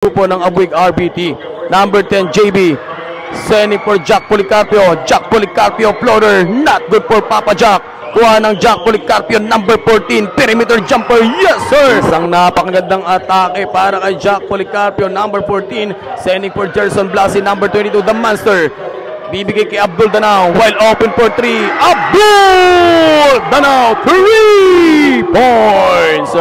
grupo ng Abwig RBT. Number 10, JB. Sending for Jack Policarpio. Jack Policarpio, floater. Not good for Papa Jack. Kuha ng Jack Policarpio, number 14. Perimeter jumper. Yes, sir! Isang napakagandang atake para kay Jack Policarpio, number 14. Sending for Gerson Blasi, number 22, the monster. Bibigay kay Abdul Danao while open for 3. Abdul Danao, 3 points!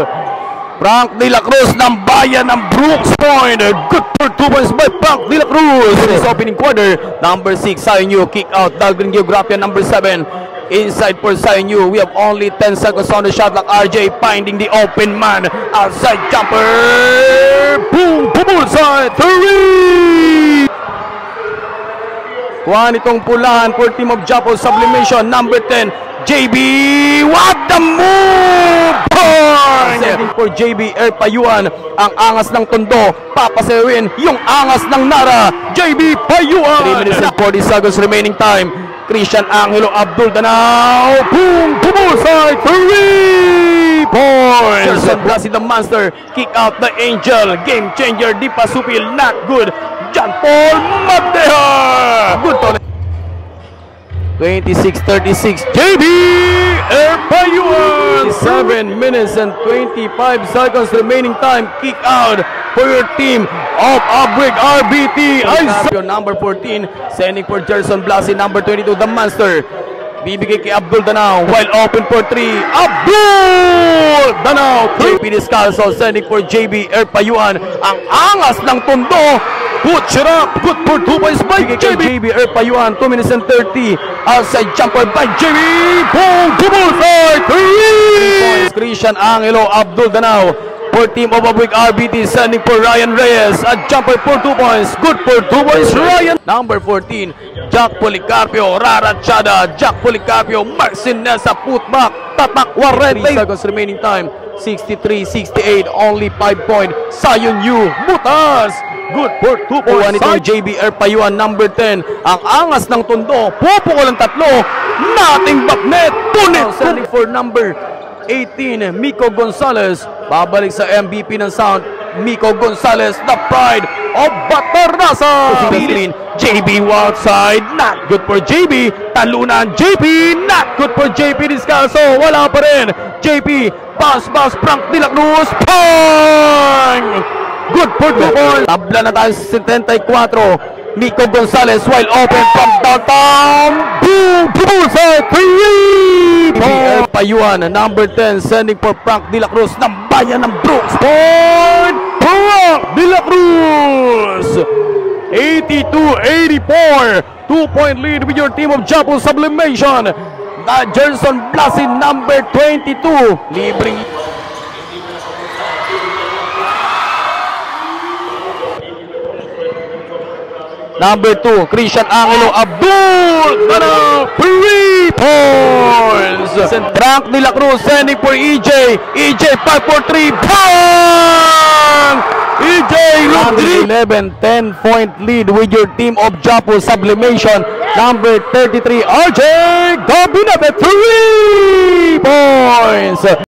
Frank De La Cruz ng bayan ng Brooks Point. Good for 2 points by Frank De La Cruz. In his opening quarter, number 6, Sayonyu. Kick out, Dalvin Geografia, number 7. Inside for Sayonyu. We have only 10 seconds on the shot clock. RJ finding the open man. Outside jumper. Boom! Bullseye! 3! Kuha nitong pulahan for Team of Japo Sublimation. Number 10, JB. What the move! Point! Setting for JB Payuan. Ang angas ng Tondo. Papasewin yung angas ng Nara. JB Payuan. 3 minutes and 40 seconds remaining time. Christian Angelo, Abdul Danao. Boom! Bullseye! 3 points! Gerson Blasi, the monster. Kick out the Angel. Game changer. Di Pasupil. Not good. John Paul Magdeha. Good to 26-36. JB Payuan. 7 minutes and 25 seconds remaining time. Kick out for your team of Abwig RBT. Number 14, sending for Gerson Blasi, number 22, the monster. Bibigay kay Abdul Danao while open for 3. Abdul Danao. JP Descalzo sending for JB Payuan. Ang angas ng Tondo. Good shot up. Good for 2 points by JB Payuan. 2 minutes and 30. Outside jumper by JB. Boom! Bullseye! 3 points. Christian Angelo, Abdul Danao. For Team of Abwig RBT, sending for Ryan Reyes. A jumper for 2 points. Good for 2 points, Ryan. Number 14, Jack Policarpio. Rarachada. Jack Policarpio. Marcin Nessa. Putback. Tatak. 3 seconds remaining time. 63-68. Only 5 point. Sayonyu. Butas. Good for 2 points. Kuha nito JB Payuan, number 10. Ang angas ng Tondo. Pupukol ang 3. Nating backnet. Punit. Sending for number 18, Miko Gonzalez. Babalik sa MVP ng sound. Miko Gonzalez, the pride of Batarrasa. JB outside. Not good for JB. Talunan JB. Not good for JP Descalzo. Wala pa rin. JP. Pass. Frank De La Cruz. Pang! Good for 2 points. Tabla na tayo sa 74. Miko Gonzalez while open from downtown. Boom! Bullseye! 3 points. Payuan, number 10, sending for Frank De La Cruz ng bayan ng Brooks Point. Frank De La Cruz. 82-84. 2-point lead with your Team of Japo Sublimation. Gerson Blasi, number 22. Libreng number 2, Christian Angelo, Abdul Danao, 3 points. Frank De La Cruz sending for EJ. EJ 5 for 3. Bang! EJ 11, 10-point lead with your Team of Japo Sublimation. Number 33, RJ Gabinete, 3 points.